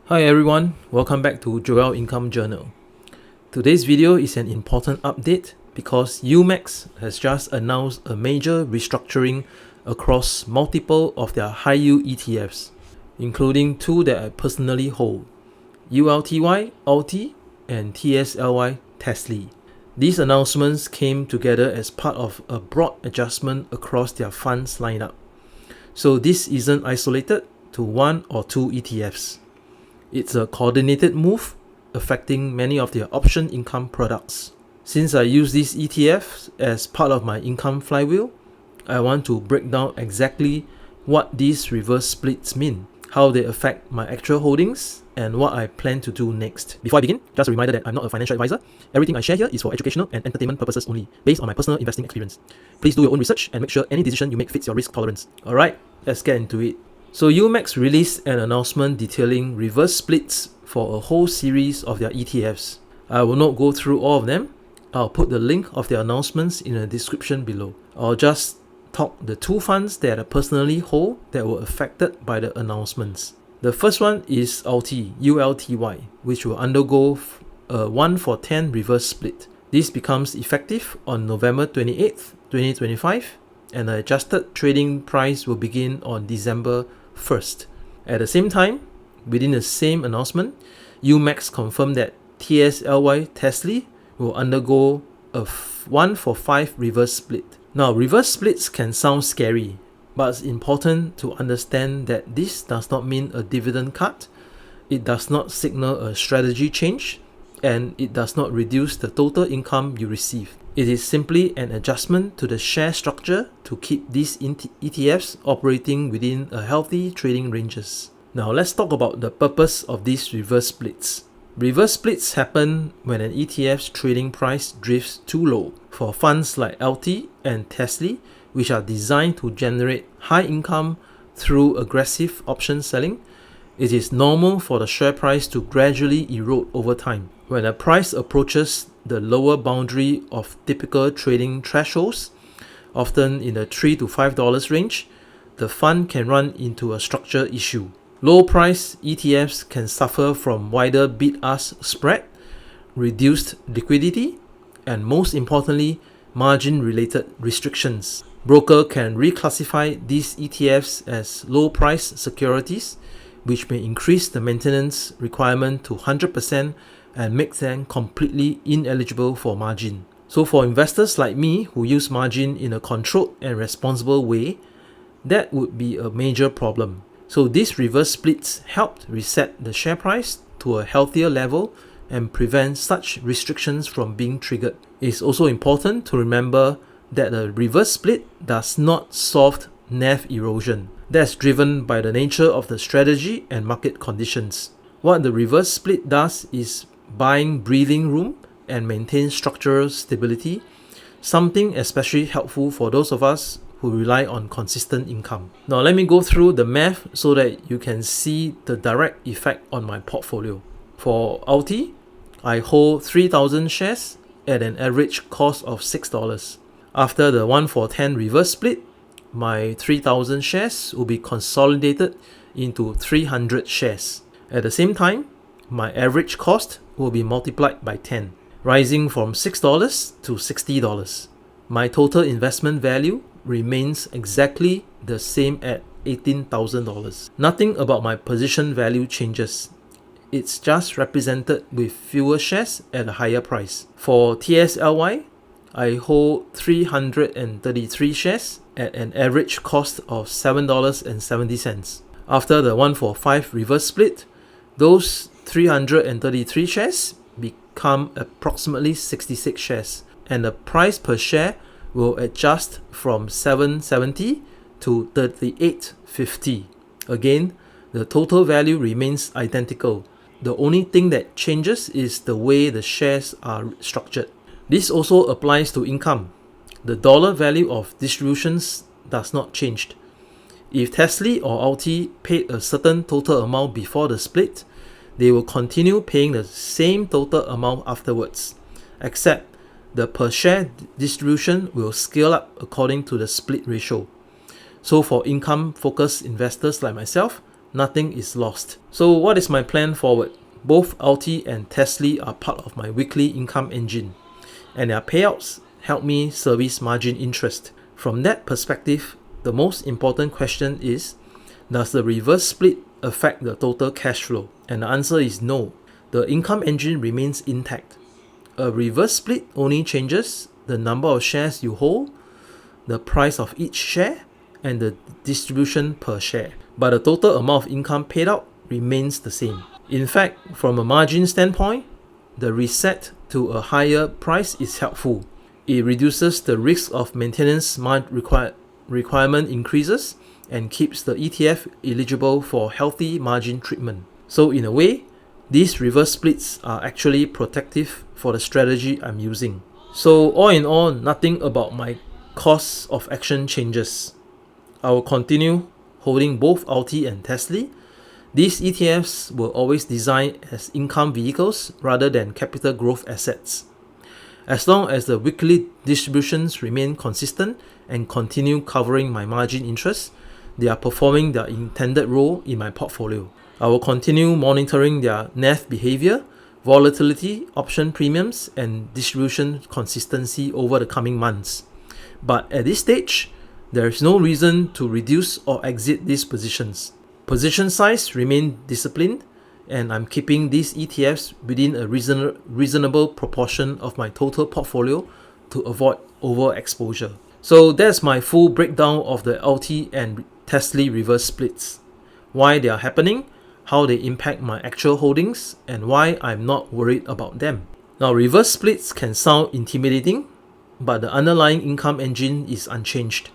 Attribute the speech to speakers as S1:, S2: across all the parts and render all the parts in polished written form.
S1: Hi everyone, welcome back to Joel Income Journal. Today's video is an important update because ULTY has just announced a major restructuring across multiple of their high-yield ETFs, including two that I personally hold, ULTY and TSLY TSLY. These announcements came together as part of a broad adjustment across their funds lineup. So this isn't isolated to one or two ETFs. It's a coordinated move affecting many of their option income products. Since I use these ETFs as part of my income flywheel, I want to break down exactly what these reverse splits mean, how they affect my actual holdings, and what I plan to do next. Before I begin, just a reminder that I'm not a financial advisor. Everything I share here is for educational and entertainment purposes only, based on my personal investing experience. Please do your own research and make sure any decision you make fits your risk tolerance. Alright, let's get into it. So ULTY released an announcement detailing reverse splits for a whole series of their ETFs. I will not go through all of them. I'll put the link of their announcements in the description below. I'll just talk the two funds that I personally hold that were affected by the announcements. The first one is ULTY, which will undergo a 1-for-10 reverse split. This becomes effective on November 28th, 2025, and the adjusted trading price will begin on December 1st. At the same time, within the same announcement, ULTY confirmed that TSLY TSLY will undergo a 1-for-5 reverse split. Now, reverse splits can sound scary, but it's important to understand that this does not mean a dividend cut, it does not signal a strategy change, and it does not reduce the total income you receive. It is simply an adjustment to the share structure to keep these ETFs operating within a healthy trading ranges. Now let's talk about the purpose of these reverse splits. Reverse splits happen when an ETF's trading price drifts too low. For funds like ULTY and TSLY, which are designed to generate high income through aggressive option selling, it is normal for the share price to gradually erode over time. When a price approaches the lower boundary of typical trading thresholds, often in the $3 to $5 range, the fund can run into a structure issue. Low price ETFs can suffer from wider bid-ask spread, reduced liquidity, and most importantly, margin-related restrictions. Broker can reclassify these ETFs as low-price securities, which may increase the maintenance requirement to 100% and make them completely ineligible for margin. So for investors like me who use margin in a controlled and responsible way, that would be a major problem. So these reverse splits helped reset the share price to a healthier level and prevent such restrictions from being triggered. It's also important to remember that a reverse split does not solve NAV erosion. That's driven by the nature of the strategy and market conditions. What the reverse split does is buying breathing room and maintain structural stability, something especially helpful for those of us who rely on consistent income. Now let me go through the math so that you can see the direct effect on my portfolio. For ULTY, I hold 3,000 shares at an average cost of $6. After the 1-for-10 reverse split, my 3,000 shares will be consolidated into 300 shares. At the same time, my average cost will be multiplied by 10, rising from $6 to $60. My total investment value remains exactly the same at $18,000. Nothing about my position value changes. It's just represented with fewer shares at a higher price. For TSLY, I hold 333 shares at an average cost of $7.70. After the 1-for-5 reverse split, those 333 shares become approximately 66 shares, and the price per share will adjust from $7.70 to $38.50. Again, the total value remains identical. The only thing that changes is the way the shares are structured. This also applies to income. The dollar value of distributions does not change. If TSLY or ULTY paid a certain total amount before the split, they will continue paying the same total amount afterwards, except the per share distribution will scale up according to the split ratio. So for income-focused investors like myself, nothing is lost. So what is my plan forward? Both ULTY and TSLY are part of my weekly income engine, and their payouts help me service margin interest. From that perspective, the most important question is, does the reverse split affect the total cash flow? And the answer is no. The income engine remains intact. A reverse split only changes the number of shares you hold, the price of each share, and the distribution per share. But the total amount of income paid out remains the same. In fact, from a margin standpoint, the reset to a higher price is helpful. It reduces the risk of maintenance requirement increases and keeps the ETF eligible for healthy margin treatment. So in a way, these reverse splits are actually protective for the strategy I'm using. So all in all, nothing about my course of action changes. I will continue holding both ULTY and TSLY. These ETFs were always designed as income vehicles rather than capital growth assets. As long as the weekly distributions remain consistent and continue covering my margin interest, they are performing their intended role in my portfolio. I will continue monitoring their NAV behavior, volatility, option premiums, and distribution consistency over the coming months. But at this stage, there is no reason to reduce or exit these positions. Position size remain disciplined, and I'm keeping these ETFs within a reasonable proportion of my total portfolio to avoid overexposure. So that's my full breakdown of the ULTY and TSLY reverse splits, why they are happening, how they impact my actual holdings, and why I'm not worried about them. Now, reverse splits can sound intimidating, but the underlying income engine is unchanged.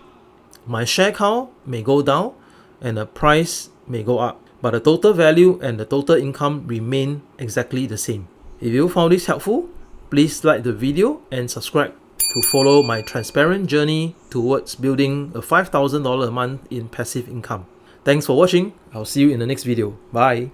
S1: My share count may go down and the price may go up, but the total value and the total income remain exactly the same. If you found this helpful, please like the video and subscribe to follow my transparent journey towards building a $5,000 a month in passive income. Thanks for watching. I'll see you in the next video. Bye.